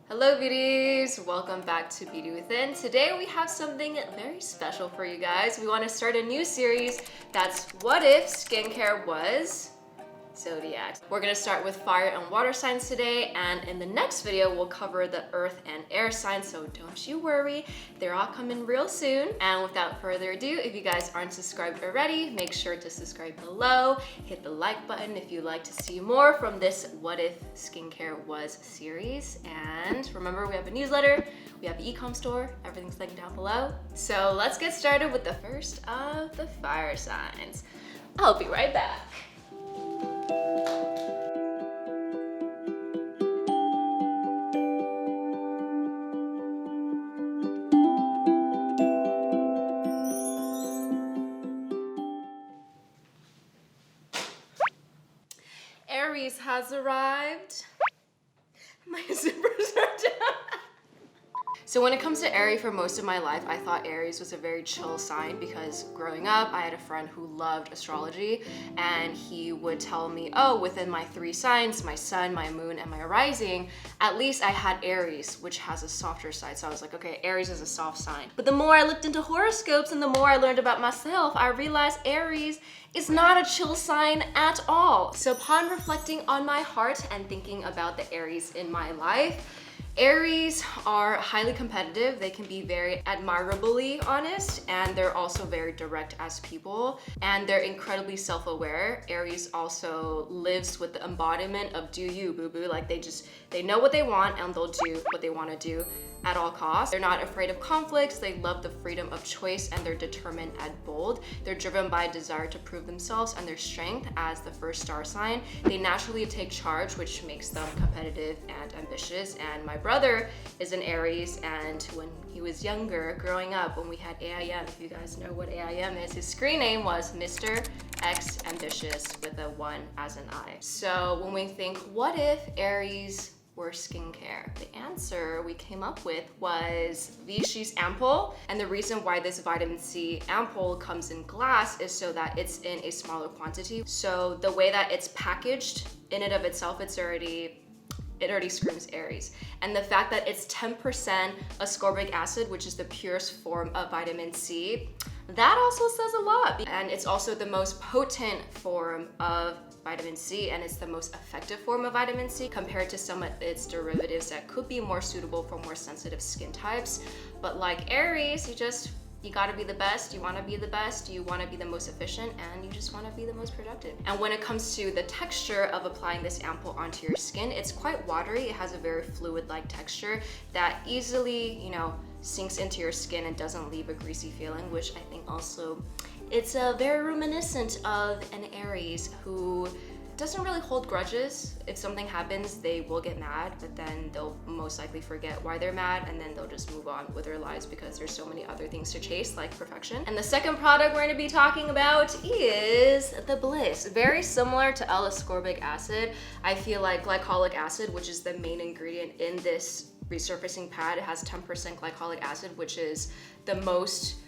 Hello beauties, welcome back to Beauty Within. Today we have something very special for you guys. We want to start a new series that's What If Skincare Was Zodiac. We're going to start with fire and water signs today, and in the next video we'll cover the earth and air signs, so don't you worry, they're all coming real soon. And without further ado, if you guys aren't subscribed already, make sure to subscribe below, hit the like button if you'd like to see more from this What If Skincare Was series. And remember, we have a newsletter, we have the e-com store, everything's linked down below. So let's get started with the first of the fire signs. I'll be right back. Aries has arrived. My zippers are down. So when it comes to Aries, for most of my life, I thought Aries was a very chill sign because growing up, I had a friend who loved astrology, and he would tell me, oh, within my three signs, my sun, my moon, and my rising, at least I had Aries, which has a softer side. So I was like, okay, Aries is a soft sign. But the more I looked into horoscopes and the more I learned about myself, I realized Aries is not a chill sign at all. So upon reflecting on my heart and thinking about the Aries in my life, Aries are highly competitive. They can be very admirably honest, and they're also very direct as people, and they're incredibly self-aware. Aries also lives with the embodiment of do you, boo-boo. Like they know what they want and they'll do what they want to do at all costs. They're not afraid of conflicts. They love the freedom of choice, and they're determined and bold. They're driven by a desire to prove themselves and their strength as the first star sign. They naturally take charge, which makes them competitive and ambitious. And my brother is an Aries, and when he was younger, growing up, when we had AIM, if you guys know what AIM is, his screen name was Mr. X Ambitious with a 1 as an I. So when we think, what if Aries were skincare? The answer we came up with was Vichy's ampoule. And the reason why this vitamin C ampoule comes in glass is so that it's in a smaller quantity. So the way that it's packaged in and of itself, it already screams Aries. And the fact that it's 10% ascorbic acid, which is the purest form of vitamin C, that also says a lot. And it's also the most potent form of vitamin C, and it's the most effective form of vitamin C compared to some of its derivatives that could be more suitable for more sensitive skin types. But like Aries, you gotta be the best, you wanna be the best, you wanna be the most efficient, and you just wanna be the most productive. And when it comes to the texture of applying this ampoule onto your skin, it's quite watery. It has a very fluid-like texture that easily, sinks into your skin and doesn't leave a greasy feeling, which I think also it's very reminiscent of an Aries who doesn't really hold grudges. If something happens, they will get mad, but then they'll most likely forget why they're mad, and then they'll just move on with their lives because there's so many other things to chase, like perfection. And the second product we're gonna be talking about is the Bliss. Very similar to L-ascorbic acid. I feel like glycolic acid, which is the main ingredient in this resurfacing pad, it has 10% glycolic acid, which is the most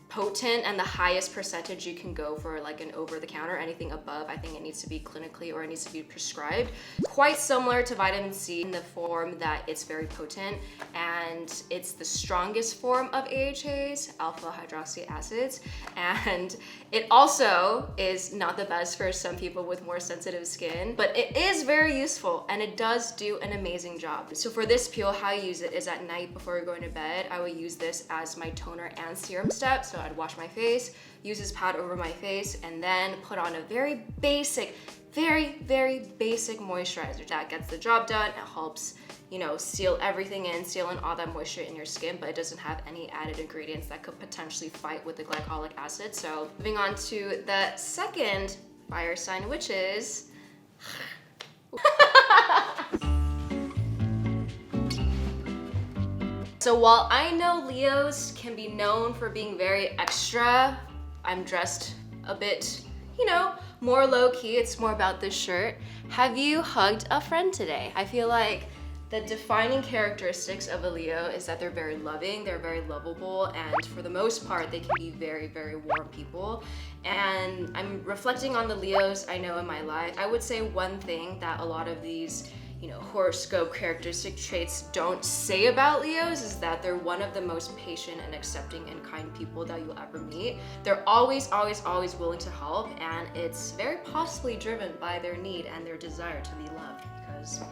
potent and the highest percentage you can go for like an over-the-counter. Anything above, I think it needs to be clinically or it needs to be prescribed. Quite similar to vitamin C in the form that it's very potent, and it's the strongest form of AHAs, alpha hydroxy acids, and it also is not the best for some people with more sensitive skin, but it is very useful and it does do an amazing job. So for this peel, how I use it is at night before going to bed, I will use this as my toner and serum step. So I'd wash my face, use this pad over my face, and then put on a very basic, very basic moisturizer that gets the job done. It helps, seal everything in, seal in all that moisture in your skin, but it doesn't have any added ingredients that could potentially fight with the glycolic acid. So moving on to the second fire sign, which is So while I know Leos can be known for being very extra, I'm dressed a bit, more low-key. It's more about this shirt. Have you hugged a friend today? I feel like the defining characteristics of a Leo is that they're very loving, they're very lovable, and for the most part, they can be very warm people. And I'm reflecting on the Leos I know in my life. I would say one thing that a lot of these horoscope characteristic traits don't say about Leos is that they're one of the most patient and accepting and kind people that you'll ever meet. They're always, always, always willing to help, and it's very possibly driven by their need and their desire to be loved, because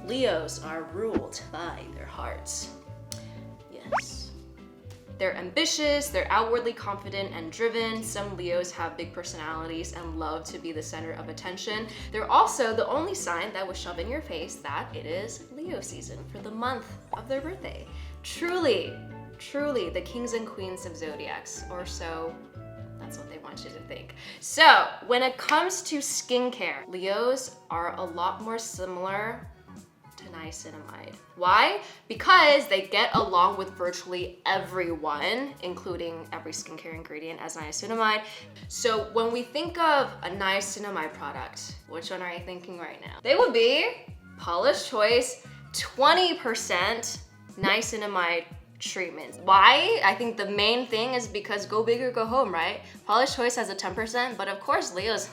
Leos are ruled by their hearts. Yes. They're ambitious, they're outwardly confident and driven. Some Leos have big personalities and love to be the center of attention. They're also the only sign that will shove in your face that it is Leo season for the month of their birthday. Truly, truly the kings and queens of zodiacs, or so that's what they want you to think. So when it comes to skincare, Leos are a lot more similar to niacinamide. Why? Because they get along with virtually everyone, including every skincare ingredient as niacinamide. So when we think of a niacinamide product, which one are you thinking right now? They would be Paula's Choice 20% niacinamide treatments. Why? I think the main thing is because go big or go home, right? Paula's Choice has a 10%, but of course Leo's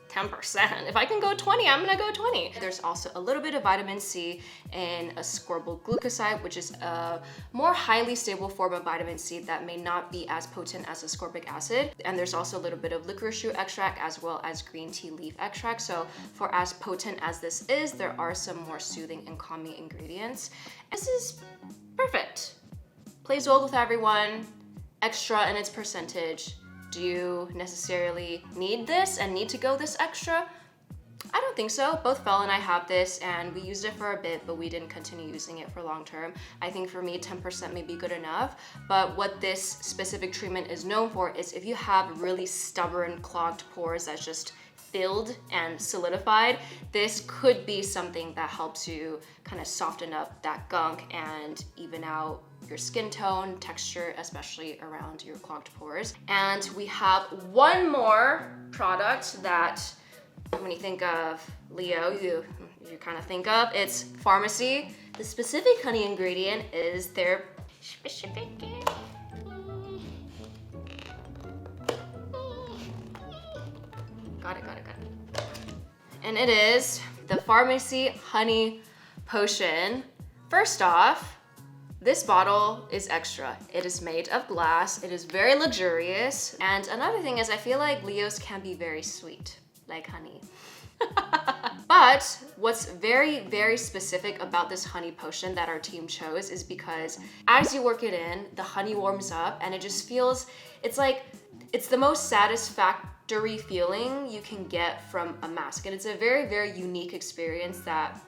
10%. If I can go 20, I'm gonna go 20. There's also a little bit of vitamin C in ascorbyl glucoside, which is a more highly stable form of vitamin C that may not be as potent as ascorbic acid. And there's also a little bit of licorice root extract as well as green tea leaf extract. So for as potent as this is, there are some more soothing and calming ingredients. This is perfect. Plays well with everyone, extra in its percentage. Do you necessarily need this and need to go this extra? I don't think so. Both Fel and I have this and we used it for a bit, but we didn't continue using it for long term. I think for me, 10% may be good enough. But what this specific treatment is known for is if you have really stubborn clogged pores that's just filled and solidified, this could be something that helps you kind of soften up that gunk and even out your skin tone, texture, especially around your clogged pores. And we have one more product that when you think of Leo, you kind of think of, it's pharmacy. The specific honey ingredient is their specific. Got it. And it is the Pharmacy Honey Potion. First off, this bottle is extra. It is made of glass. It is very luxurious. And another thing is I feel like Leos can be very sweet, like honey. But what's very, very specific about this honey potion that our team chose is because as you work it in, the honey warms up and it just feels, it's like, it's the most satisfactory feeling you can get from a mask. And it's a very, very unique experience that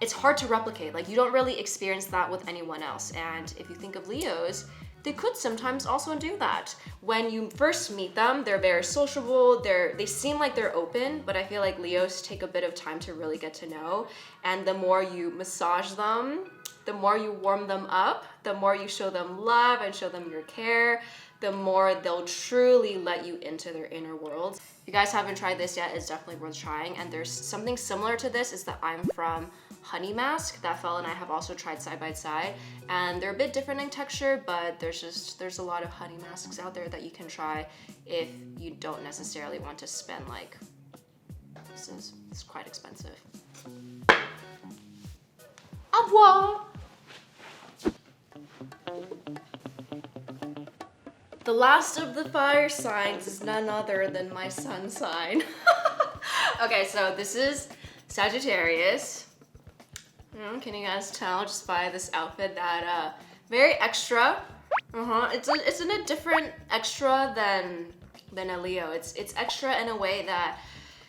it's hard to replicate. Like you don't really experience that with anyone else. And if you think of Leos, they could sometimes also do that. When you first meet them, they're very sociable, they seem like they're open, but I feel like Leos take a bit of time to really get to know. And the more you massage them, the more you warm them up, the more you show them love and show them your care, the more they'll truly let you into their inner world. If you guys haven't tried this yet, it's definitely worth trying. And there's something similar to this is the I'm From honey mask that Fel and I have also tried side by side. And they're a bit different in texture, but there's a lot of honey masks out there that you can try if you don't necessarily want to spend like, it's quite expensive. Au revoir! The last of the fire signs is none other than my sun sign. Okay, so this is Sagittarius. Can you guys tell just by this outfit that very extra? It's in a different extra than a Leo. It's extra in a way that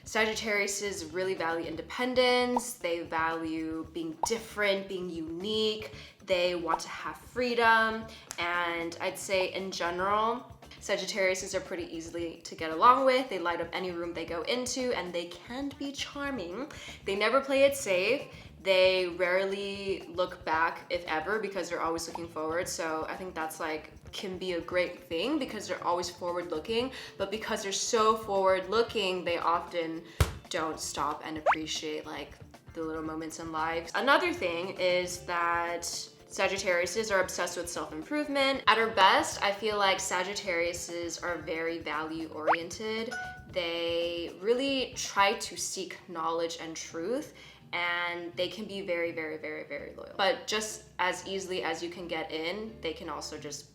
Sagittariuses really value independence. They value being different, being unique. They want to have freedom. And I'd say in general, Sagittariuses are pretty easily to get along with. They light up any room they go into and they can be charming. They never play it safe. They rarely look back, if ever, because they're always looking forward. So I think that's like, can be a great thing because they're always forward looking, but because they're so forward looking, they often don't stop and appreciate like the little moments in life. Another thing is that Sagittariuses are obsessed with self-improvement. At our best, I feel like Sagittariuses are very value-oriented. They really try to seek knowledge and truth, and they can be very, very, very, very loyal. But just as easily as you can get in, they can also just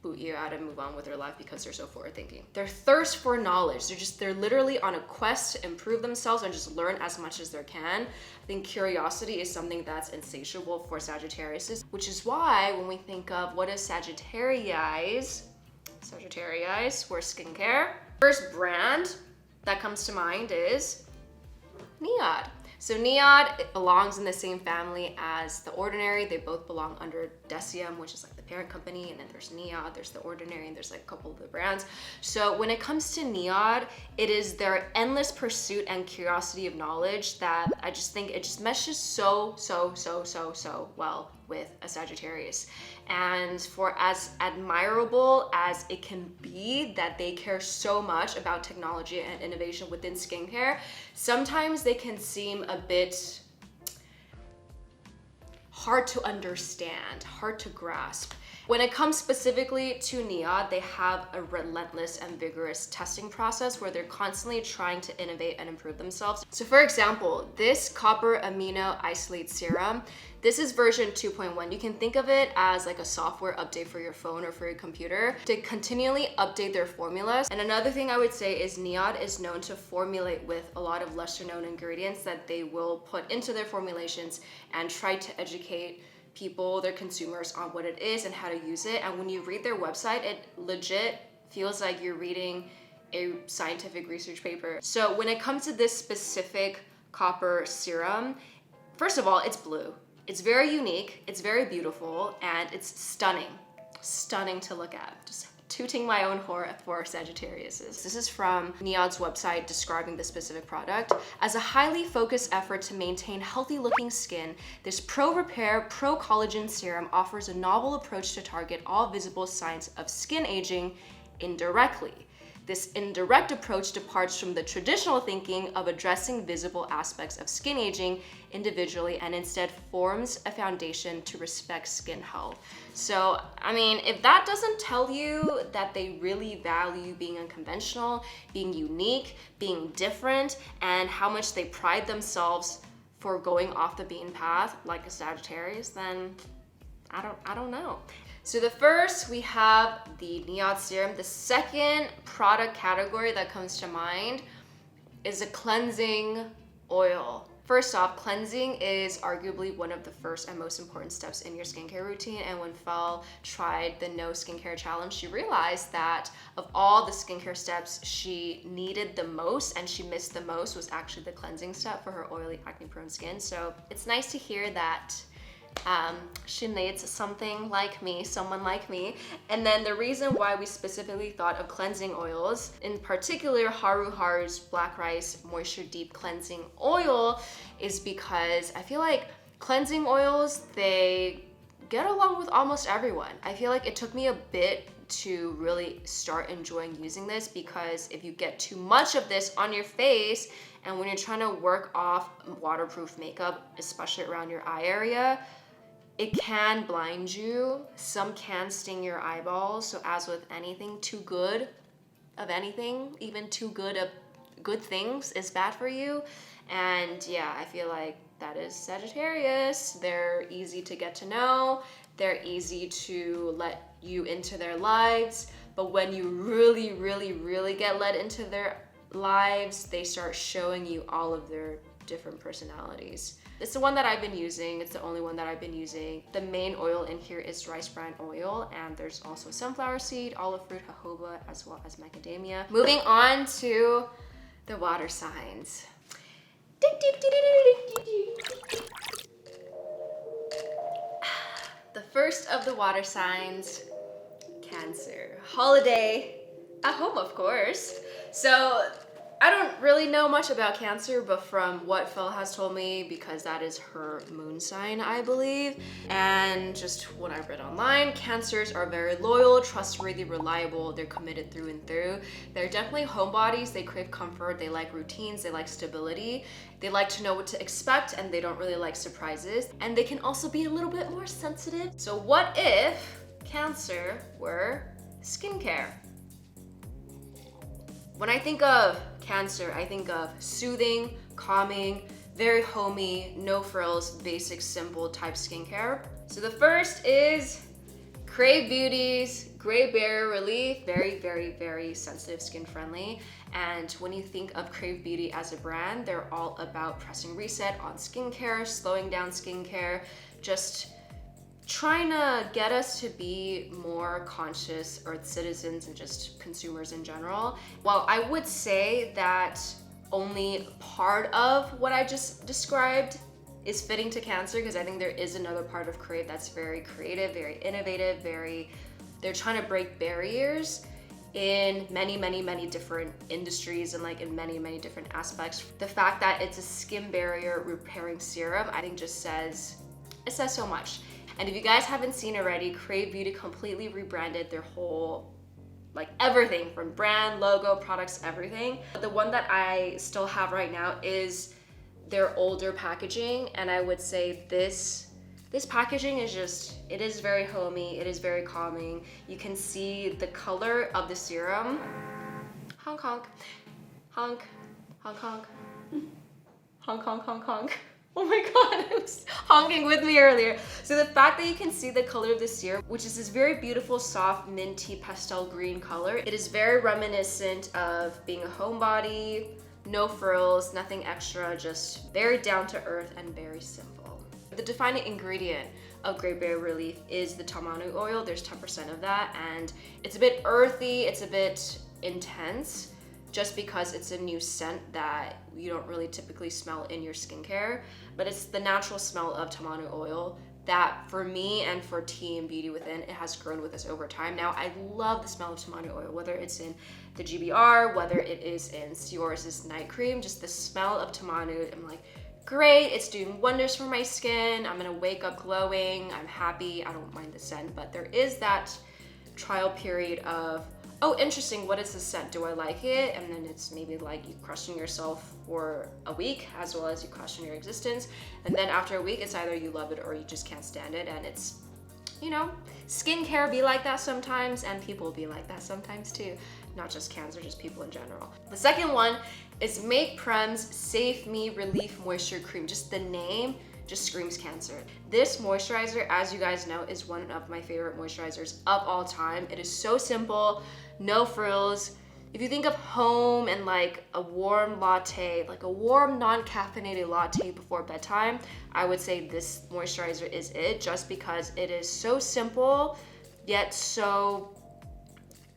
boot you out and move on with their life because they're so forward thinking. Their thirst for knowledge, they're literally on a quest to improve themselves and just learn as much as they can. I think curiosity is something that's insatiable for Sagittarius, which is why when we think of what is Sagittarius for skincare, first brand that comes to mind is Niod. So Niod belongs in the same family as The Ordinary. They both belong under Decium, which is like the parent company, and then there's Niod, there's The Ordinary, and there's like a couple of the brands. So when it comes to Niod, it is their endless pursuit and curiosity of knowledge that I just think it just meshes so well with a Sagittarius. And for as admirable as it can be that they care so much about technology and innovation within skincare, sometimes they can seem a bit hard to understand, hard to grasp. When it comes specifically to Niod, they have a relentless and vigorous testing process where they're constantly trying to innovate and improve themselves. So for example, this copper amino isolate serum, this is version 2.1. You can think of it as like a software update for your phone or for your computer to continually update their formulas. And another thing I would say is Niod is known to formulate with a lot of lesser known ingredients that they will put into their formulations and try to educate people, their consumers, on what it is and how to use it. And when you read their website, it legit feels like you're reading a scientific research paper. So when it comes to this specific copper serum, first of all, it's blue. It's very unique, it's very beautiful, and it's stunning to look at. Just tooting my own horn for Sagittarius. This is from Niod's website describing the specific product. As a highly focused effort to maintain healthy looking skin, this Pro Repair Pro Collagen Serum offers a novel approach to target all visible signs of skin aging indirectly. This indirect approach departs from the traditional thinking of addressing visible aspects of skin aging individually and instead forms a foundation to respect skin health. So, I mean, if that doesn't tell you that they really value being unconventional, being unique, being different, and how much they pride themselves for going off the beaten path like a Sagittarius, then I don't know. So the first, we have the Niod serum. The second product category that comes to mind is a cleansing oil. First off, cleansing is arguably one of the first and most important steps in your skincare routine. And when Fel tried the No Skincare Challenge, she realized that of all the skincare steps she needed the most and she missed the most was actually the cleansing step for her oily, acne-prone skin. So it's nice to hear that she needs someone like me. And then the reason why we specifically thought of cleansing oils, in particular Haru's Black Rice Moisture Deep Cleansing Oil, is because I feel like cleansing oils, they get along with almost everyone. I feel like it took me a bit to really start enjoying using this because if you get too much of this on your face and when you're trying to work off waterproof makeup, especially around your eye area, it can blind you. Some can sting your eyeballs. So as with anything, too good of anything, even too good of good things is bad for you. And yeah, I feel like that is Sagittarius. They're easy to get to know. They're easy to let you into their lives. But when you really get let into their lives, they start showing you all of their different personalities. It's the one that I've been using. It's the only one that I've been using. The main oil in here is rice bran oil, and there's also sunflower seed, olive fruit, jojoba, as well as macadamia. Moving on to the water signs. The first of the water signs, Cancer. Holiday at home, of course. So I don't really know much about Cancer, but from what Fel has told me, because that is her moon sign, I believe, and just what I've read online, Cancers are very loyal, trustworthy, reliable, they're committed through and through. They're definitely homebodies, they crave comfort, they like routines, they like stability, they like to know what to expect, and they don't really like surprises, and they can also be a little bit more sensitive. So what if Cancer were skincare? When I think of Cancer, I think of soothing, calming, very homey, no frills, basic, simple type skincare. So the first is Crave Beauty's Gray Barrier Relief. Very, very, very sensitive, skin friendly. And when you think of Crave Beauty as a brand, they're all about pressing reset on skincare, slowing down skincare, just trying to get us to be more conscious Earth citizens and just consumers in general. Well, I would say that only part of what I just described is fitting to Cancer, because I think there is another part of Crave that's very creative, very innovative, they're trying to break barriers in many, many, many different industries and like in many, many different aspects. The fact that it's a skin barrier repairing serum, I think just says so much. And if you guys haven't seen already, Crave Beauty completely rebranded their whole, like everything from brand, logo, products, everything. But the one that I still have right now is their older packaging, and I would say this packaging is just, it is very homey, it is very calming. You can see the color of the serum. Honk honk, honk, honk honk, honk honk honk honk. Oh my god, I was honking with me earlier. So the fact that you can see the color of the serum, which is this very beautiful, soft, minty, pastel green color, it is very reminiscent of being a homebody, no frills, nothing extra, just very down to earth and very simple. The defining ingredient of Gray Barrier Relief is the tamanu oil. There's 10% of that, and it's a bit earthy, it's a bit intense, just because it's a new scent that you don't really typically smell in your skincare, but it's the natural smell of tamanu oil that for me and for Team Beauty Within, it has grown with us over time. Now, I love the smell of tamanu oil, whether it's in the GBR, whether it is in Sioris's night cream, just the smell of tamanu, I'm like, great, it's doing wonders for my skin. I'm gonna wake up glowing, I'm happy, I don't mind the scent, but there is that trial period of, oh, interesting, what is the scent? Do I like it? And then it's maybe like you question yourself for a week, as well as you question your existence. And then after a week, it's either you love it or you just can't stand it. And it's, you know, skincare be like that sometimes, and people be like that sometimes too. Not just Cancer, just people in general. The second one is Make Prem's Save Me Relief Moisture Cream. Just the name just screams Cancer. This moisturizer, as you guys know, is one of my favorite moisturizers of all time. It is so simple, no frills. If you think of home and like a warm latte, like a warm non-caffeinated latte before bedtime, I would say this moisturizer is it, just because it is so simple, yet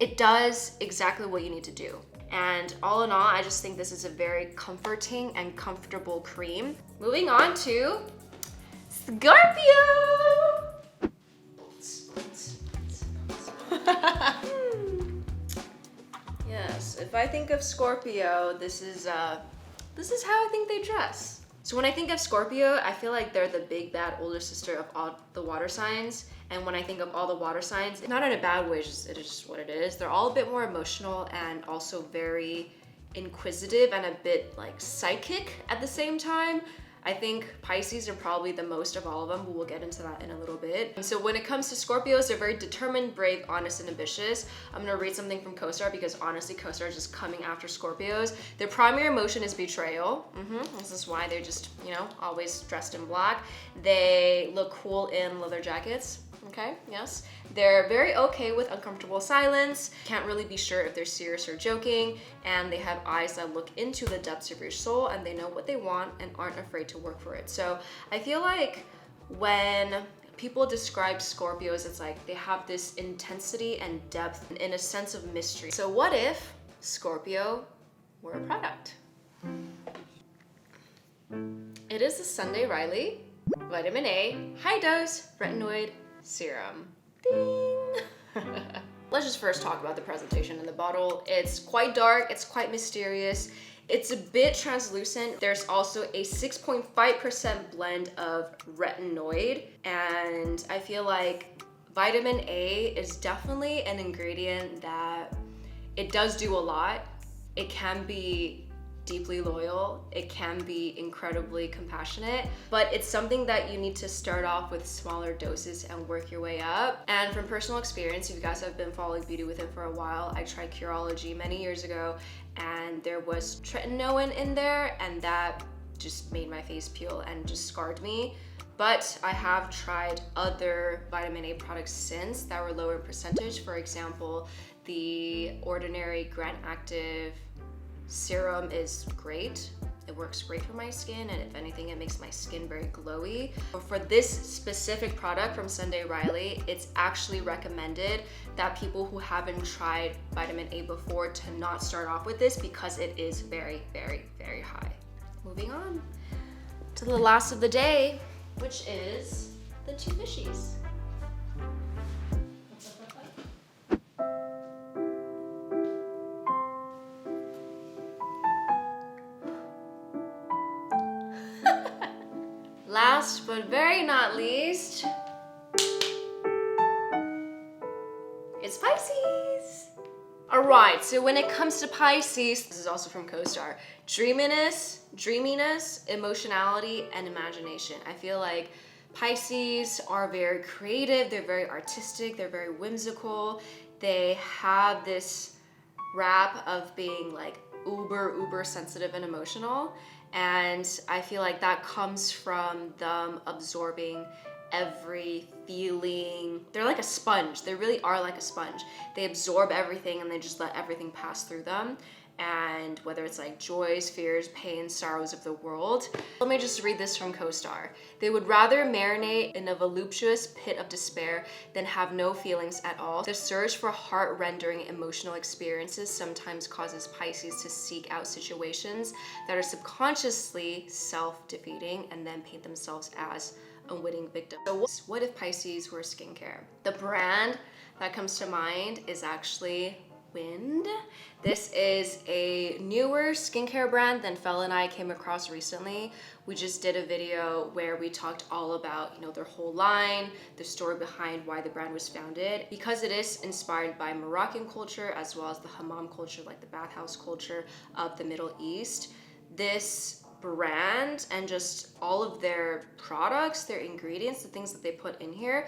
it does exactly what you need to do. And all in all, I just think this is a very comforting and comfortable cream. Moving on to Scorpio! Yes, if I think of Scorpio, this is how I think they dress. So when I think of Scorpio, I feel like they're the big bad older sister of all the water signs. And when I think of all the water signs, not in a bad way, it is just what it is. They're all a bit more emotional and also very inquisitive and a bit like psychic at the same time. I think Pisces are probably the most of all of them, but we'll get into that in a little bit. And so when it comes to Scorpios, they're very determined, brave, honest, and ambitious. I'm gonna read something from CoStar because honestly, CoStar is just coming after Scorpios. Their primary emotion is betrayal. This is why they're just, you know, always dressed in black. They look cool in leather jackets. Okay, yes. They're very okay with uncomfortable silence, can't really be sure if they're serious or joking, and they have eyes that look into the depths of your soul, and they know what they want and aren't afraid to work for it. So I feel like when people describe Scorpios, it's like they have this intensity and depth and a sense of mystery. So what if Scorpio were a product? It is the Sunday Riley Vitamin A High Dose Retinoid Serum. Ding! Let's just first talk about the presentation in the bottle. It's quite dark, it's quite mysterious, it's a bit translucent. There's also a 6.5% blend of retinoid, and I feel like vitamin A is definitely an ingredient that it does do a lot. It can be deeply loyal, it can be incredibly compassionate, but it's something that you need to start off with smaller doses and work your way up. And from personal experience, if you guys have been following Beauty Within for a while, I tried Curology many years ago, and there was tretinoin in there, and that just made my face peel and just scarred me. But I have tried other vitamin A products since that were lower in percentage. For example, the Ordinary Grand Active Serum is great. It works great for my skin, and if anything, it makes my skin very glowy. But for this specific product from Sunday Riley, it's actually recommended that people who haven't tried vitamin A before to not start off with this because it is very, very, very high. Moving on to the last of the day, which is the two fishies. Last but very not least, it's Pisces. All right, so when it comes to Pisces, this is also from CoStar, dreaminess, emotionality, and imagination. I feel like Pisces are very creative, they're very artistic, they're very whimsical. They have this rap of being like uber sensitive and emotional. And I feel like that comes from them absorbing every feeling. They're like a sponge. They really are like a sponge. They absorb everything and they just let everything pass through them. And whether it's like joys, fears, pains, sorrows of the world. Let me just read this from CoStar. They would rather marinate in a voluptuous pit of despair than have no feelings at all. The surge for heart-rending emotional experiences sometimes causes Pisces to seek out situations that are subconsciously self-defeating and then paint themselves as unwitting victims. So what if Pisces were skincare? The brand that comes to mind is actually Wind. This is a newer skincare brand than Fel and I came across recently. We just did a video where we talked all about, you know, their whole line, the story behind why the brand was founded. Because it is inspired by Moroccan culture as well as the hammam culture, like the bathhouse culture of the Middle East. This brand and just all of their products, their ingredients, the things that they put in here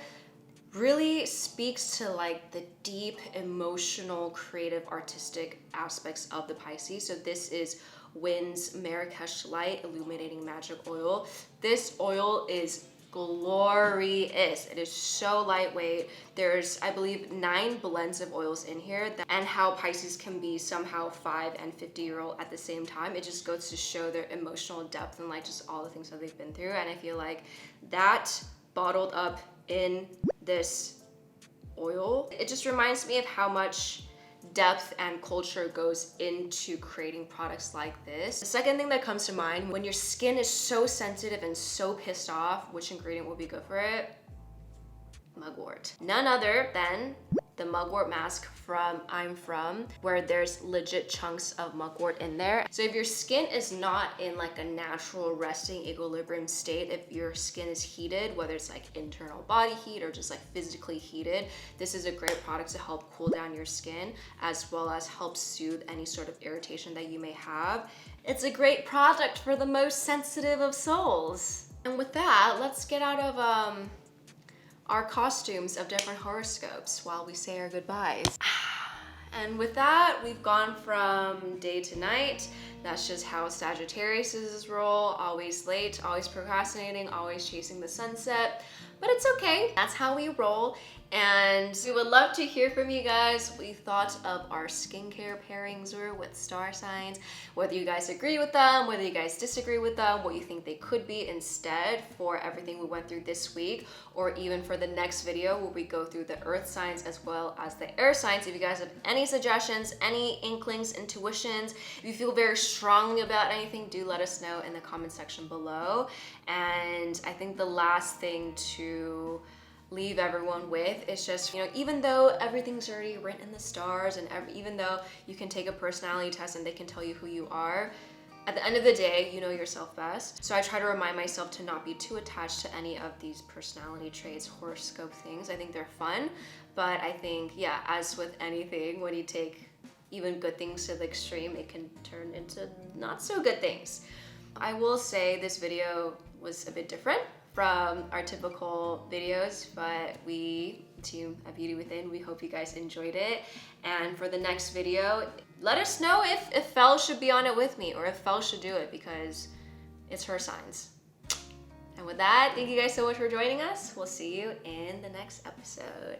really speaks to like the deep emotional, creative, artistic aspects of the Pisces. So this is Wind's Marrakesh Light Illuminating Magic Oil. This oil is glorious. It is so lightweight. There's, I believe, 9 blends of oils in here, and how Pisces can be somehow 5 and 50-year-old at the same time. It just goes to show their emotional depth and like just all the things that they've been through. And I feel like that bottled up in this oil, it just reminds me of how much depth and culture goes into creating products like this. The second thing that comes to mind, when your skin is so sensitive and so pissed off, which ingredient will be good for it? Mugwort. None other than the mugwort mask from I'm From, where there's legit chunks of mugwort in there. So if your skin is not in like a natural resting equilibrium state, if your skin is heated, whether it's like internal body heat or just like physically heated, this is a great product to help cool down your skin as well as help soothe any sort of irritation that you may have. It's a great product for the most sensitive of souls. And with that, let's get out of our costumes of different horoscopes while we say our goodbyes. And with that, we've gone from day to night. That's just how Sagittarius roll, always late, always procrastinating, always chasing the sunset. But it's okay, that's how we roll. And we would love to hear from you guys what you thought of our skincare pairings were with star signs, whether you guys agree with them, whether you guys disagree with them, what you think they could be instead for everything we went through this week, or even for the next video where we go through the earth signs as well as the air signs. If you guys have any suggestions, any inklings, intuitions, if you feel very strongly about anything, do let us know in the comment section below. And I think the last thing to leave everyone with is just, you know, even though everything's already written in the stars and even though you can take a personality test and they can tell you who you are, at the end of the day, you know yourself best. So I try to remind myself to not be too attached to any of these personality traits, horoscope things. I think they're fun, but I think, yeah, as with anything, when you take even good things to the extreme, it can turn into not so good things. I will say this video was a bit different from our typical videos, but we, Team A Beauty Within, we hope you guys enjoyed it. And for the next video, let us know if Fel should be on it with me or if Fel should do it, because It's her signs. And with that, thank you guys so much for joining us. We'll see you in the next episode.